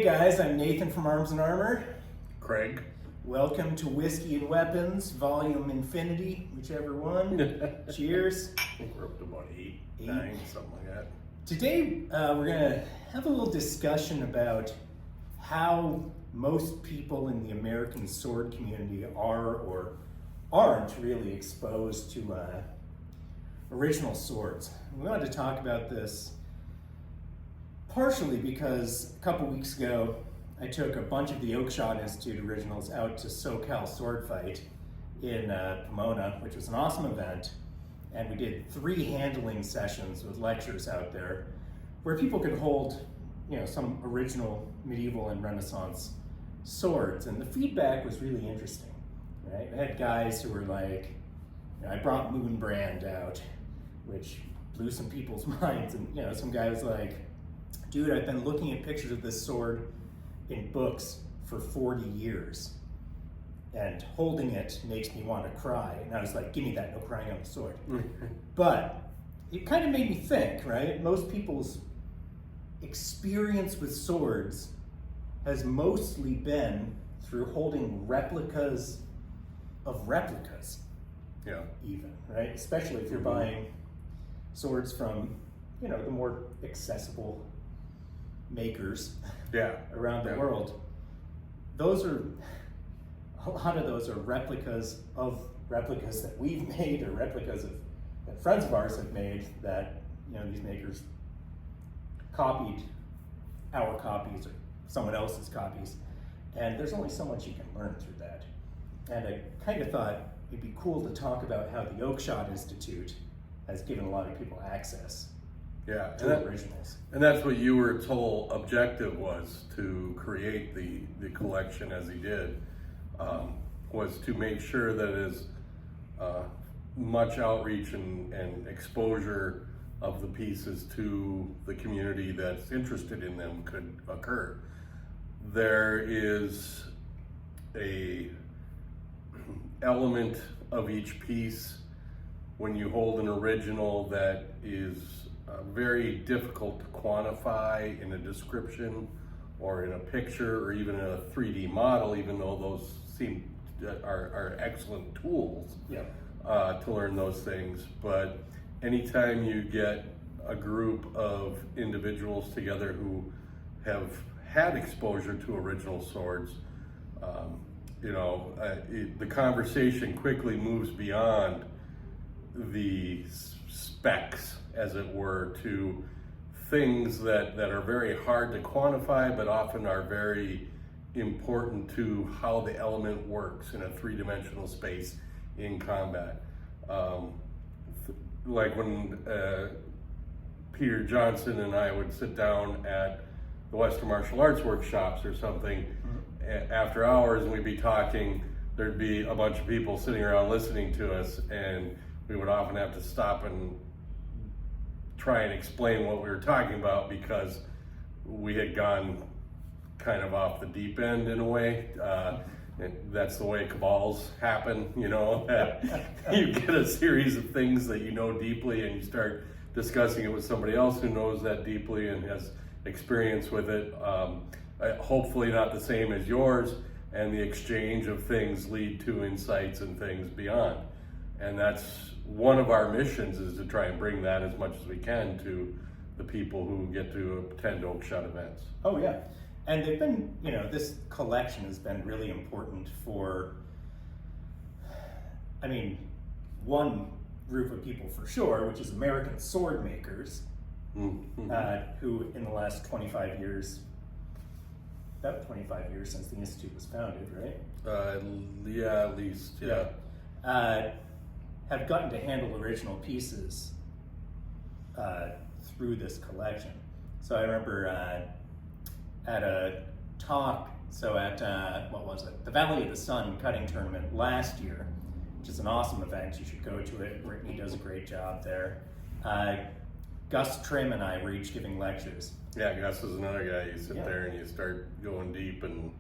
guys, I'm Nathan from Arms and Armor. Craig. Welcome to Whiskey and Weapons, Volume Infinity, whichever one. Cheers. I think we're up to about 8, 9, something like that. Today, we're going to have a little discussion about how most people in the American sword community are or aren't really exposed to original swords. We wanted to talk about this partially because a couple weeks ago, I took a bunch of the Oakshot Institute originals out to SoCal Sword Fight in Pomona, which was an awesome event. And we did 3 handling sessions with lectures out there where people could hold, some original medieval and Renaissance swords. And the feedback was really interesting, right? I had guys who were like, I brought Moonbrand out, which blew some people's minds. And, some guy was like, dude, I've been looking at pictures of this sword in books for 40 years, and holding it makes me want to cry. And I was like, give me that, no crying on the sword. But it kind of made me think, right? Most people's experience with swords has mostly been through holding replicas of replicas. Yeah. Even, right? Especially if you're buying swords from, the more accessible makers around the world. A lot of those are replicas of replicas that we've made, or replicas that friends of ours have made that, these makers copied our copies or someone else's copies. And there's only so much you can learn through that. And I kind of thought it'd be cool to talk about how the Oakshot Institute has given a lot of people access to originals. And that's what Ewert's whole objective was, to create the collection as he did, was to make sure that as much outreach and exposure of the pieces to the community that's interested in them could occur. There is a element of each piece when you hold an original that is very difficult to quantify in a description or in a picture or even in a 3D model, even though those are excellent tools to learn those things. But anytime you get a group of individuals together who have had exposure to original swords, the conversation quickly moves beyond the specs, as it were, to things that are very hard to quantify, but often are very important to how the element works in a 3-dimensional space in combat. Like when Peter Johnson and I would sit down at the Western Martial Arts workshops or something after hours, and we'd be talking, there'd be a bunch of people sitting around listening to us, and we would often have to stop and try and explain what we were talking about because we had gone kind of off the deep end in a way. And that's the way cabals happen, that you get a series of things that you know deeply and you start discussing it with somebody else who knows that deeply and has experience with it. Hopefully not the same as yours, and the exchange of things lead to insights and things beyond. And that's one of our missions, is to try and bring that as much as we can to the people who get to attend Oakshot events. Oh yeah. And they've been, this collection has been really important for, one group of people for sure, which is American sword makers, who in the last 25 years, about 25 years since the Institute was founded, right? At least, have gotten to handle original pieces through this collection. So I remember at a talk, at the Valley of the Sun cutting tournament last year, which is an awesome event, you should go to it. Brittany does a great job there. Gus Trim and I were each giving lectures. Yeah, Gus is another guy. You sit there and you start going deep, and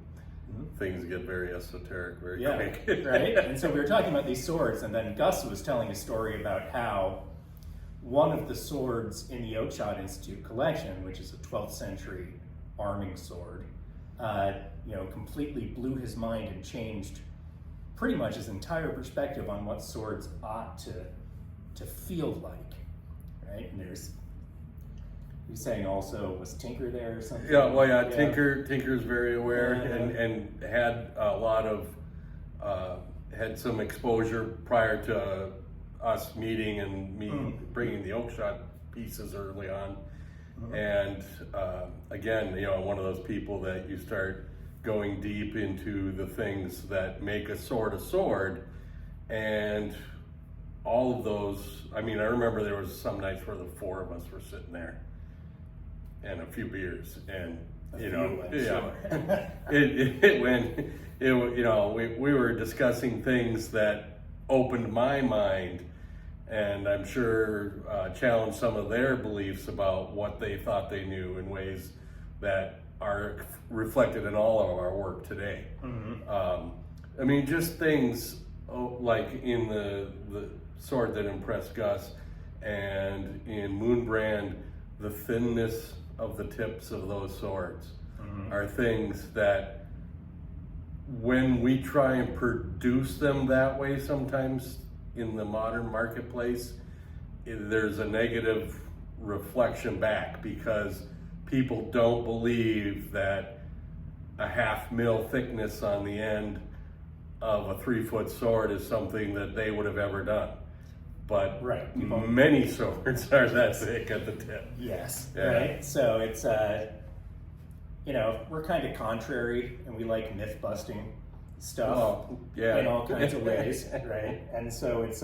things get very esoteric very quick. Right? And so we were talking about these swords, and then Gus was telling a story about how one of the swords in the Oakshot Institute collection, which is a 12th century arming sword, completely blew his mind and changed pretty much his entire perspective on what swords ought to feel like, right? And he's saying also, was Tinker there or something? Yeah, well, yeah, Tinker's very aware and had a lot of, had some exposure prior to us meeting and me bringing the oak shot pieces early on. And again, one of those people that you start going deep into the things that make a sword, and all of those, I remember there was some nights where the four of us were sitting there and a few beers, and we were discussing things that opened my mind, and I'm sure challenged some of their beliefs about what they thought they knew in ways that are reflected in all of our work today. Just things like in the sword that impressed Gus, and in Moonbrand, the thinness of the tips of those swords are things that, when we try and produce them that way sometimes in the modern marketplace, there's a negative reflection back, because people don't believe that a 1/2 mil thickness on the end of a 3-foot sword is something that they would have ever done. But many swords are that thick at the tip. Yes, yeah. Right? So it's, we're kind of contrary, and we like myth-busting stuff in all kinds of ways, right? And so it's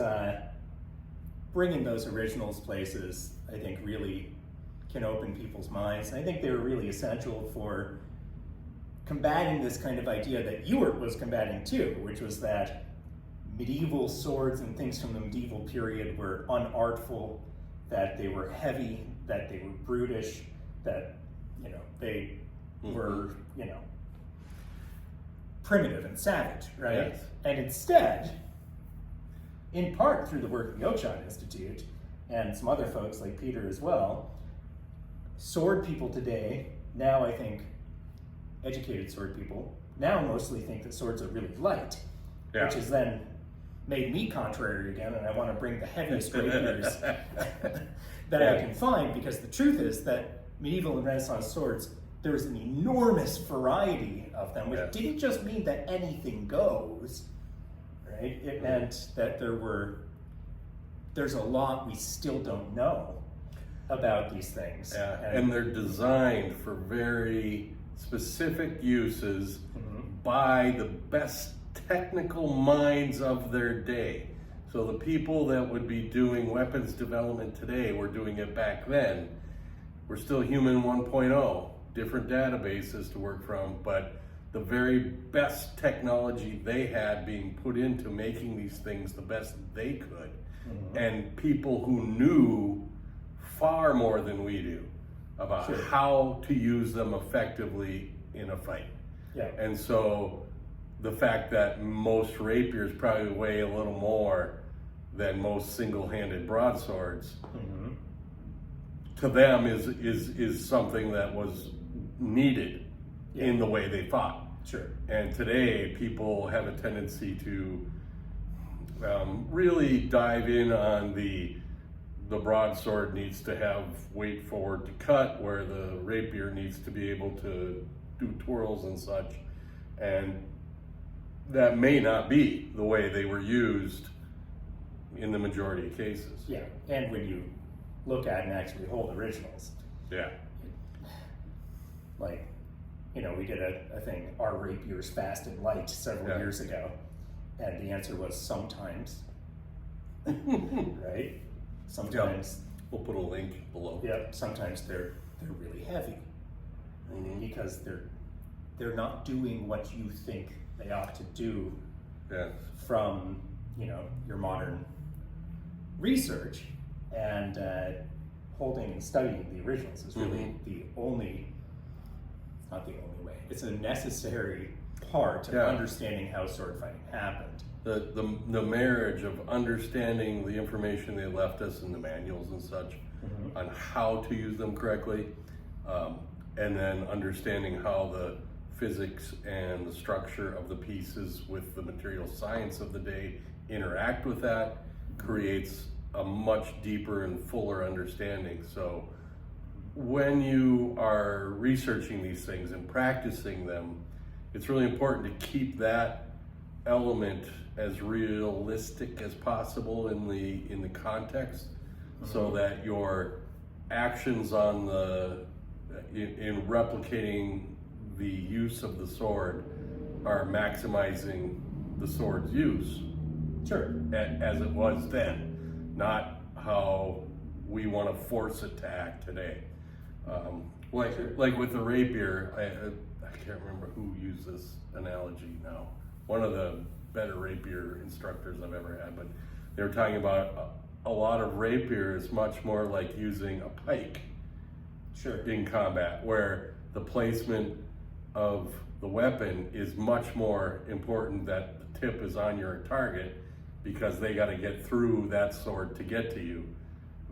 bringing those originals places, I think, really can open people's minds. And I think they were really essential for combating this kind of idea that Ewart was combating too, which was that medieval swords and things from the medieval period were unartful, that they were heavy, that they were brutish, that they were primitive and savage, right? Yes. And instead, in part through the work of the Oakshott Institute and some other folks like Peter as well, sword people today, now I think educated sword people, now mostly think that swords are really light, which has then made me contrary again, and I want to bring the heaviest rapiers that I can find, because the truth is that medieval and Renaissance swords, there was an enormous variety of them, which didn't just mean that anything goes, right? It meant that there's a lot we still don't know about these things. Yeah. And they're designed for very specific uses by the best technical minds of their day. So the people that would be doing weapons development today were doing it back then. We're still human 1.0, different databases to work from, but the very best technology they had being put into making these things the best they could. And people who knew far more than we do about how to use them effectively in a fight. And so the fact that most rapiers probably weigh a little more than most single-handed broadswords, to them is something that was needed in the way they fought. And today people have a tendency to really dive in on the broadsword needs to have weight forward to cut, where the rapier needs to be able to do twirls and such. And that may not be the way they were used in the majority of cases. And when you look at and actually hold originals, like, we did a thing, are rapiers fast and light, several years ago, and the answer was sometimes. Right? Sometimes we'll put a link below. Sometimes they're really heavy, because they're not doing what you think they ought to do from your modern research. And holding and studying the originals is really the only, it's not the only way, it's a necessary part of understanding how sword fighting happened. The marriage of understanding the information they left us in the manuals and such on how to use them correctly, and then understanding how the physics and the structure of the pieces with the material science of the day interact with that, creates a much deeper and fuller understanding. So when you are researching these things and practicing them, it's really important to keep that element as realistic as possible in the context, so that your actions on in replicating the use of the sword are maximizing the sword's use. Sure. As it was then, not how we want to force it to act today. Like with the rapier, I can't remember who used this analogy now. One of the better rapier instructors I've ever had, but they were talking about a lot of rapier is much more like using a pike. Sure. In combat, where the placement of the weapon is much more important, that the tip is on your target, because they got to get through that sword to get to you,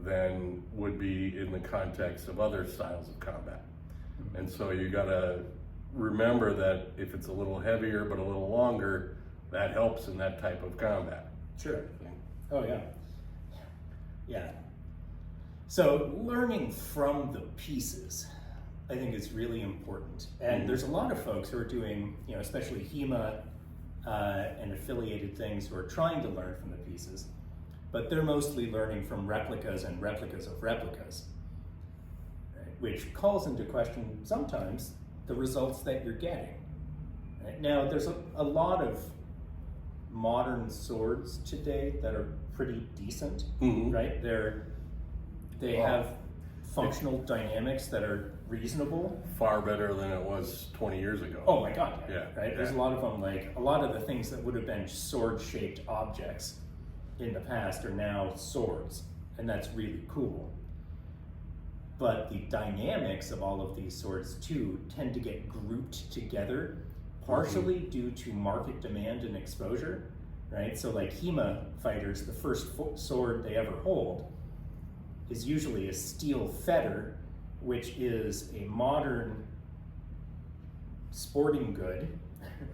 than would be in the context of other styles of combat. And so you got to remember that if it's a little heavier but a little longer, that helps in that type of combat. Sure. Oh yeah. Yeah. So learning from the pieces, I think, is really important. And there's a lot of folks who are doing, especially HEMA and affiliated things, who are trying to learn from the pieces, but they're mostly learning from replicas and replicas of replicas, right? Which calls into question sometimes the results that you're getting. Right? Now, there's a lot of modern swords today that are pretty decent, right? They have functional dynamics that are reasonable. Far better than it was 20 years ago. Oh my God, yeah. Right? Yeah. There's a lot of them, like a lot of the things that would have been sword-shaped objects in the past are now swords, and that's really cool. But the dynamics of all of these swords too tend to get grouped together, partially due to market demand and exposure, right? So like HEMA fighters, the first sword they ever hold is usually a steel fetter, which is a modern sporting good,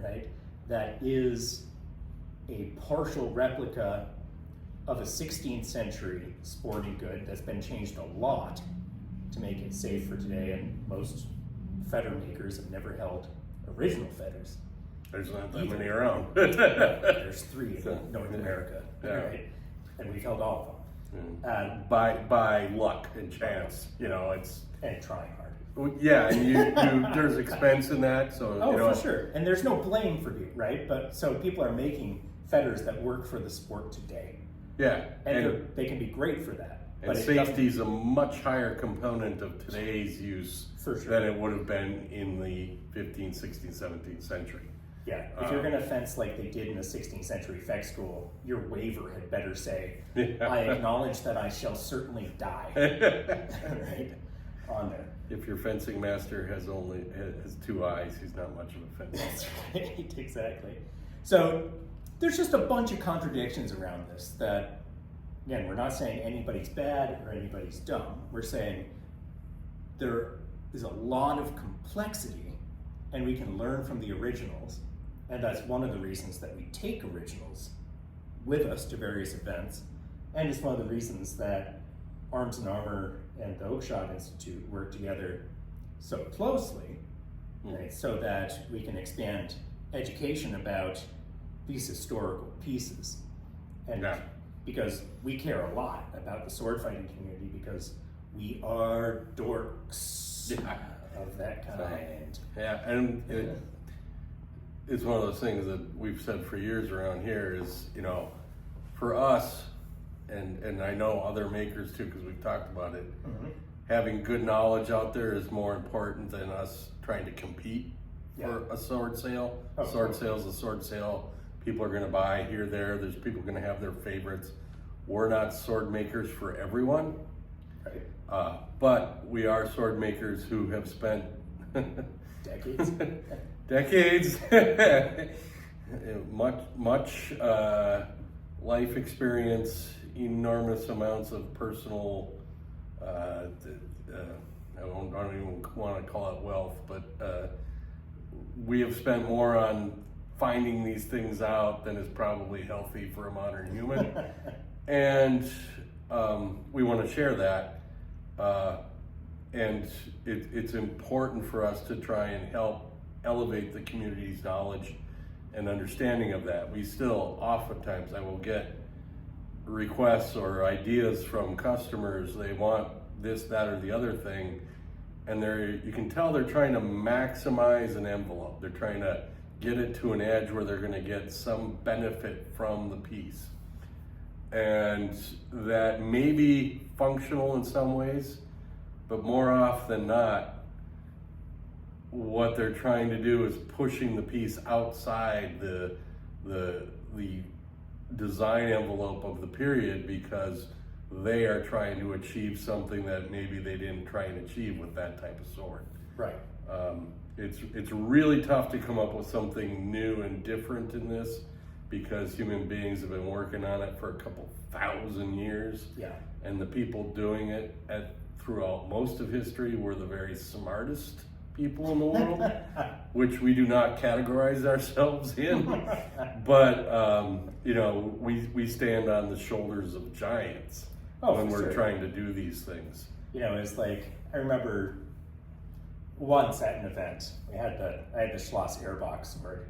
right? That is a partial replica of a 16th century sporting good that's been changed a lot to make it safe for today, and most fetter makers have never held original fetters. There's not that many around. There's 3 in North America, right? And we've held all of them. By luck and chance, it's and trying hard. Yeah, and there's expense in that, so for sure. And there's no blame for you, right? But so people are making fetters that work for the sport today. Yeah, and they can be great for that. And safety is a much higher component of today's use than it would have been in the 15th, 16th, 17th century. Yeah, if you're going to fence like they did in the 16th century fech school, your waiver had better say, I acknowledge that I shall certainly die. Right? On there. If your fencing master has 2 eyes, he's not much of a fencer. That's right, exactly. So there's just a bunch of contradictions around this that, again, we're not saying anybody's bad or anybody's dumb. We're saying there is a lot of complexity, and we can learn from the originals. And that's one of the reasons that we take originals with us to various events. And it's one of the reasons that Arms and Armor and the Oakshot Institute work together so closely, right? So that we can expand education about these historical pieces. And because we care a lot about the sword fighting community, because we are dorks of that kind. And it's one of those things that we've said for years around here is, for us, and I know other makers too, because we've talked about it, having good knowledge out there is more important than us trying to compete for a sword sale. Sword sale is a sword sale. People are going to buy here, there. There's people going to have their favorites. We're not sword makers for everyone, but we are sword makers who have spent decades, much life experience, enormous amounts of personal, I don't even want to call it wealth, but we have spent more on finding these things out than is probably healthy for a modern human. And we want to share that. And it's important for us to try and help elevate the community's knowledge and understanding of that. We still, oftentimes, I will get requests or ideas from customers. They want this, that, or the other thing, and you can tell they're trying to maximize an envelope. They're trying to get it to an edge where they're going to get some benefit from the piece. And that may be functional in some ways, but more often than not, what they're trying to do is pushing the piece outside the design envelope of the period, because they are trying to achieve something that maybe they didn't try and achieve with that type of sword. Right. It's really tough to come up with something new and different in this, because human beings have been working on it for a couple thousand years. Yeah. And the people doing it throughout most of history were the very smartest people in the world, which we do not categorize ourselves in. But we stand on the shoulders of giants when we're trying to do these things. It's like, I remember once at an event, I had the Schloss Airbox sword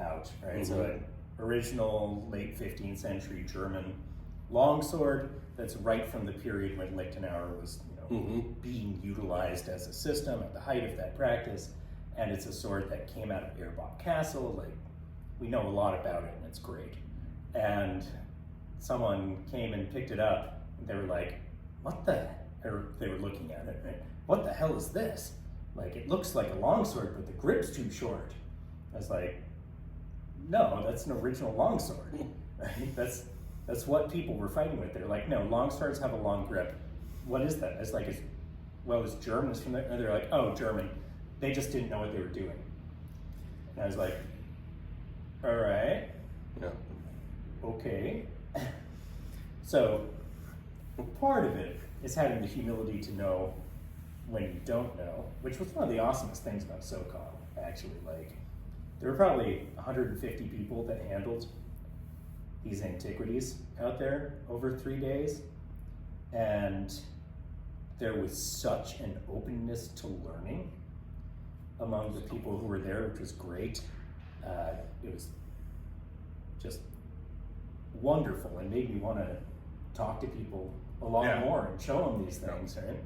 out, right? Mm-hmm. So an original late 15th century German longsword that's right from the period when Lichtenauer was being utilized as a system at the height of that practice. And it's a sword that came out of Erbach Castle. Like, we know a lot about it, and it's great. And someone came and picked it up, and they were like, they were looking at it, right? What the hell is this? Like, it looks like a longsword, but the grip's too short. I was like, no, that's an original longsword. Right? That's what people were fighting with. They're like, no, longswords have a long grip. What is that? It's like, it's German. It's from there. And they're like, oh, German. They just didn't know what they were doing. And I was like, all right. Yeah. Okay. So part of it is having the humility to know when you don't know, which was one of the awesomest things about SoCal, actually. Like, there were probably 150 people that handled these antiquities out there over 3 days. And there was such an openness to learning among the people who were there, which was great. It was just wonderful and made me want to talk to people a lot more and show them these things, right?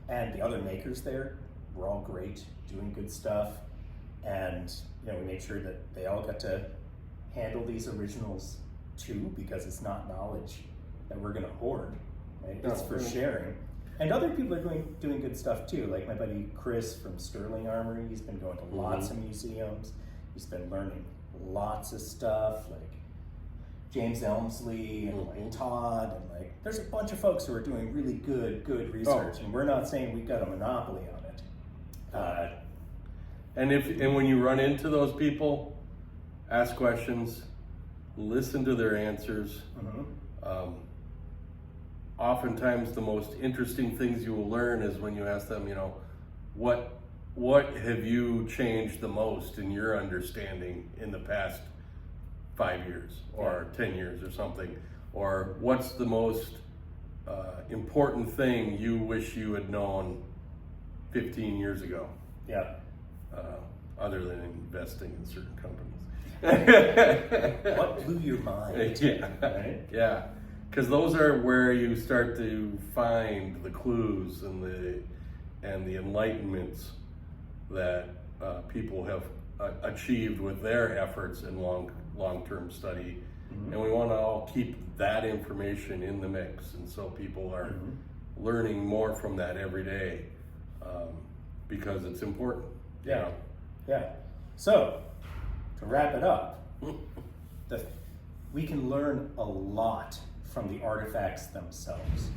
And the other makers there were all great, doing good stuff. And we made sure that they all got to handle these originals too, because it's not knowledge that we're going to hoard. Right? It's for sharing. And other people are doing good stuff too. Like my buddy Chris from Sterling Armory, he's been going to lots of museums. He's been learning lots of stuff, like James Elmsley and like Todd, and like there's a bunch of folks who are doing really good research. And we're not saying we've got a monopoly on it. And when you run into those people, ask questions, listen to their answers. Oftentimes the most interesting things you will learn is when you ask them, what have you changed the most in your understanding in the past 5 years or 10 years or something? Or what's the most important thing you wish you had known 15 years ago? Yeah. Other than investing in certain companies. What blew your mind? Yeah. Right? Yeah. Because those are where you start to find the clues and the enlightenments that people have achieved with their efforts in long-term study. And we want to all keep that information in the mix, and so people are learning more from that every day, because it's important. Yeah. So, to wrap it up, we can learn a lot from the artifacts themselves.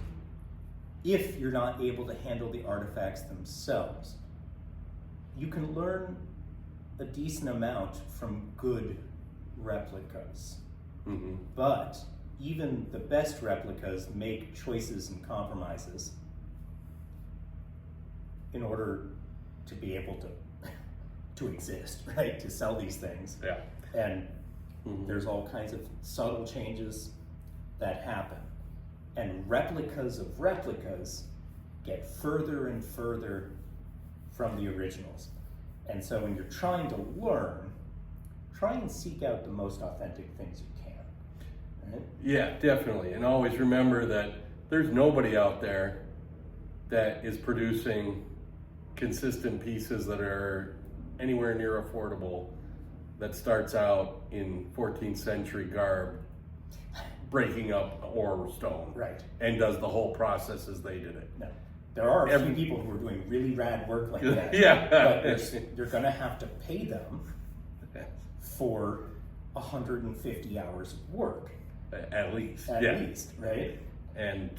If you're not able to handle the artifacts themselves, you can learn a decent amount from good replicas. But even the best replicas make choices and compromises in order to be able to to exist, right? To sell these things. Yeah. And there's all kinds of subtle changes that happen. And replicas of replicas get further and further from the originals. And so when you're trying to learn, try and seek out the most authentic things you can. Right? Yeah, definitely. And always remember that there's nobody out there that is producing consistent pieces that are anywhere near affordable, that starts out in 14th century garb, breaking up ore stone, Right. and does the whole process as they did it. No. There are a few people who are doing really rad work like that. Yeah. But you're gonna have to pay them for 150 hours of work. At least. At yeah. least, right? And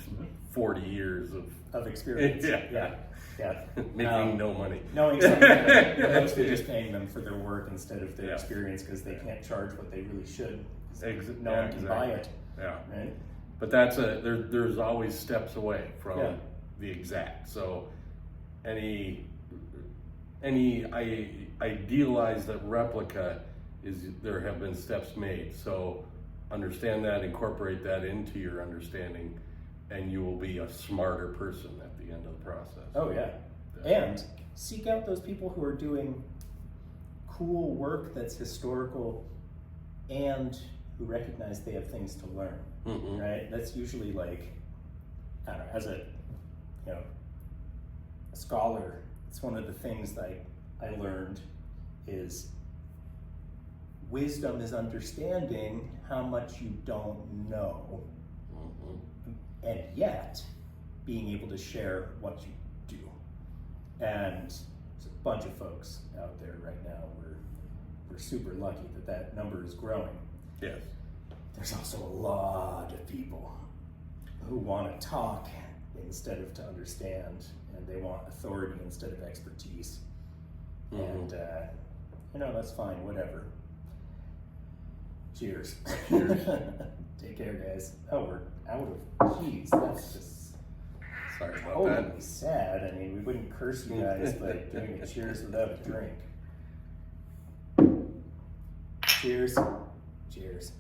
40 years Of experience. Yeah. Yeah. making no money. Knowing something that they're mostly just paying them for their work instead of their Yeah. experience because they can't charge what they really should. 'Cause no Yeah, one can buy it, Yeah. right? But there's always steps away from the exact. So any I idealize that replica is there have been steps made. So understand that, incorporate that into your understanding, and you will be a smarter person at the end of the process. Oh yeah. And seek out those people who are doing cool work that's historical and who recognize they have things to learn. Mhm. Right? That's usually like, I don't know, as a scholar, it's one of the things that I learned is wisdom is understanding how much you don't know, and yet being able to share what you do. And there's a bunch of folks out there right now. We're super lucky that number is growing. Yes. There's also a lot of people who want to talk instead of to understand, and they want authority instead of expertise. And that's fine, whatever. Cheers. Take care, guys. Oh, we're out of cheese. That's just Sorry about totally that. sad. I mean, we wouldn't curse you guys by doing a cheers without a drink. Cheers. Cheers.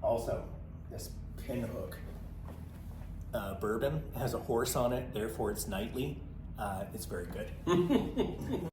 Also, this pinhook bourbon has a horse on it, therefore it's nightly. It's very good.